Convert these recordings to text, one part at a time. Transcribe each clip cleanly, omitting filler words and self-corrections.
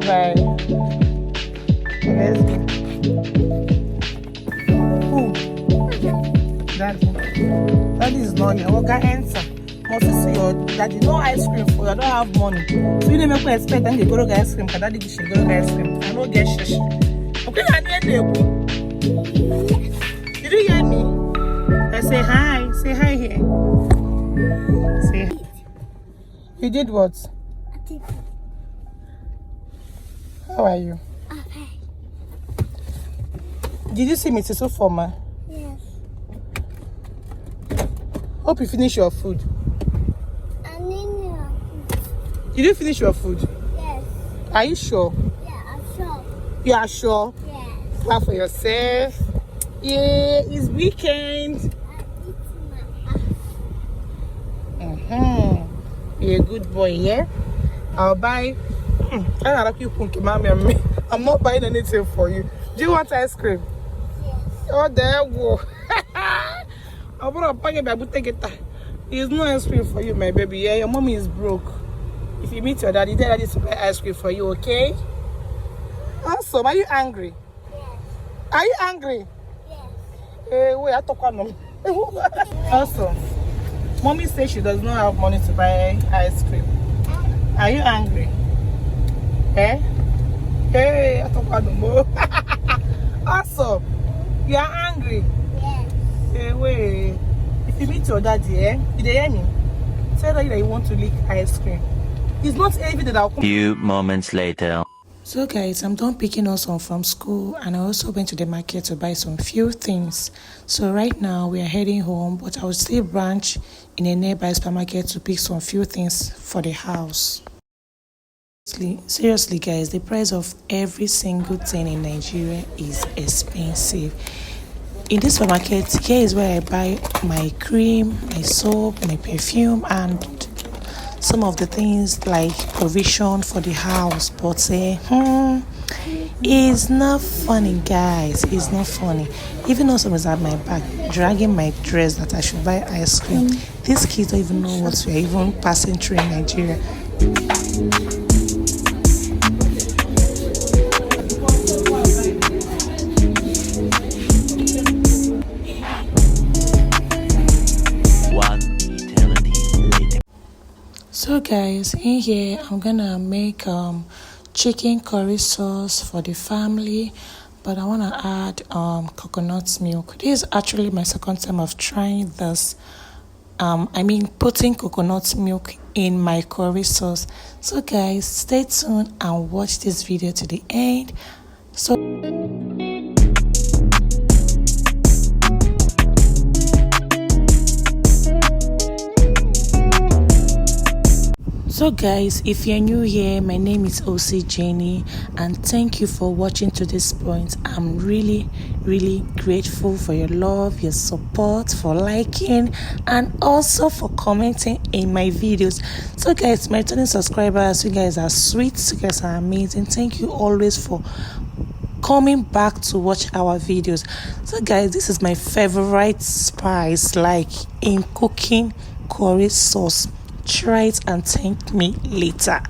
Bye. Let's go. Who? Daddy. Daddy is not here. What can answer? Must see your daddy. No ice cream for you. I don't have money. So you didn't make me expect them to go to ice cream. Because daddy should go to ice cream. I don't get shish. Okay, I need you. Did you hear me? I say hi. Say hi here. Say hi. You did what? I did. How are you? Okay. Did you see Mrs. Ofoma? Yes. Hope you finish your food. I need your food. Did you finish your food? Yes. Are you sure? Yeah, I'm sure. You are sure? Yes. Clap for yourself. Yeah, it's weekend. I eat my ass. You're a good boy, yeah? I'll buy. I'm not buying anything for you. Do you want ice cream? Yes. Oh, there you go. I'm gonna buy you baby. Take it. There's no ice cream for you, my baby. Yeah, your mommy is broke. If you meet your daddy, tell daddy to buy ice cream for you, okay? Awesome. Are you angry? Yes. Are you angry? Yes. Hey, wait, I talk on. Awesome. Mommy says she does not have money to buy ice cream. Are you angry? Eh? Hey, I talk about no more. Awesome. You are angry? Yes. Hey, wait. If you meet your daddy, eh? Did they hear me? Tell daddy that you want to lick ice cream. It's not every day that I'll come. Few moments later. So guys, I'm done picking us up from school and I also went to the market to buy some few things. So right now we are heading home, but I will still branch in a nearby supermarket to pick some few things for the house. Seriously guys, the price of every single thing in Nigeria is expensive. In this supermarket, here is where I buy my cream, my soap, my perfume and some of the things like provision for the house. But it's not funny guys, it's not funny. Even though someone's at my back dragging my dress that I should buy ice cream, these kids don't even know what we are even passing through in Nigeria. So guys, in here I'm gonna make chicken curry sauce for the family, but I want to add coconut milk. This is actually my second time of trying this. Putting coconut milk in my curry sauce. So guys, stay tuned and watch this video to the end. So guys, if you're new here, my name is Osita Jenny and thank you for watching to this point. I'm really grateful for your love, your support, for liking and also for commenting in my videos. So guys, my returning subscribers, you guys are sweet, you guys are amazing. Thank you always for coming back to watch our videos. So guys, this is my favorite spice like in cooking, curry sauce. Try it and thank me later.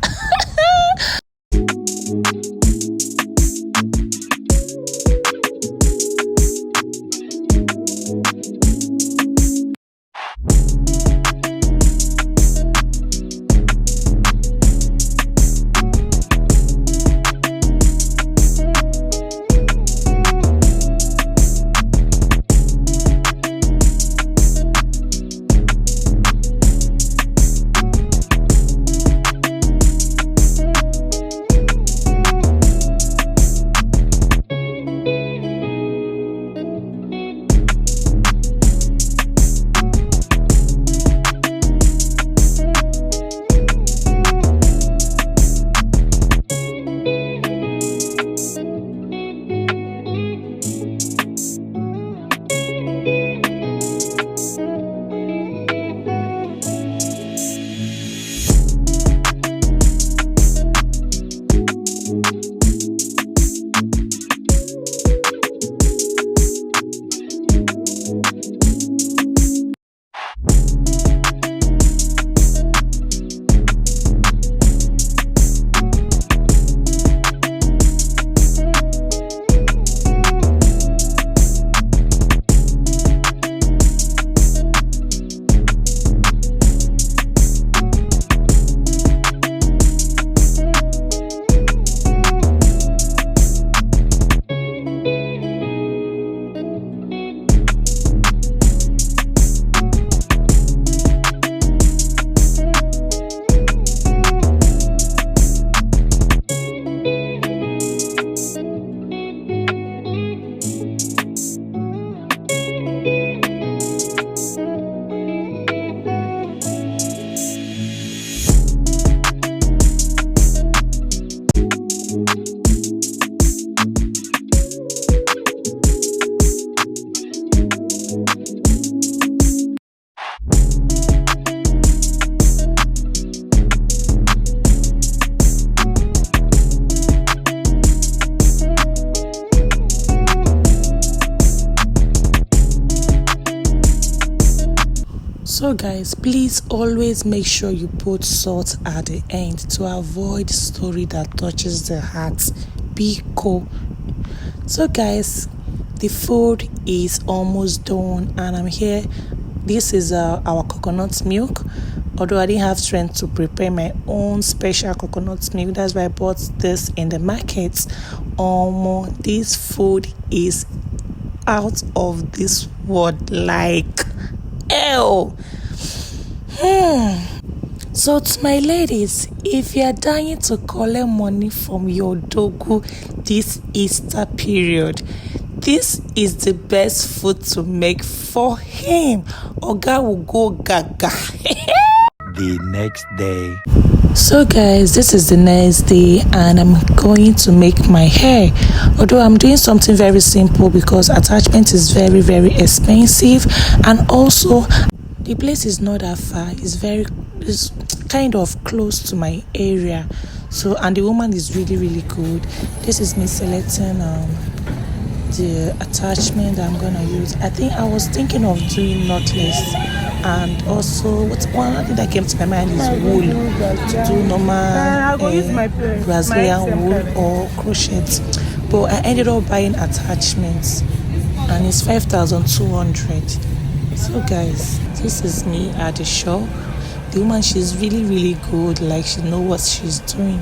So guys, please always make sure you put salt at the end to avoid story that touches the heart. Pico. So guys, the food is almost done and I'm here. This is our coconut milk. Although I didn't have strength to prepare my own special coconut milk, that's why I bought this in the market. This food is out of this world, like ew. So to my ladies, if you are dying to collect money from your dogu this Easter period, this is the best food to make for him. Oga will go gaga. The next day. So guys, this is the next day and I'm going to make my hair. Although I'm doing something very simple because attachment is very, very expensive, and also the place is not that far. It's kind of close to my area. So, and the woman is really, really good. This is me selecting the attachment that I'm gonna use. I think I was thinking of doing knotless, and also one thing that came to my mind is wool, to do normal Brazilian wool or crochet. But I ended up buying attachments and it's 5,200. So guys, this is me at the shop. The woman, she's really, really good, like she knows what she's doing.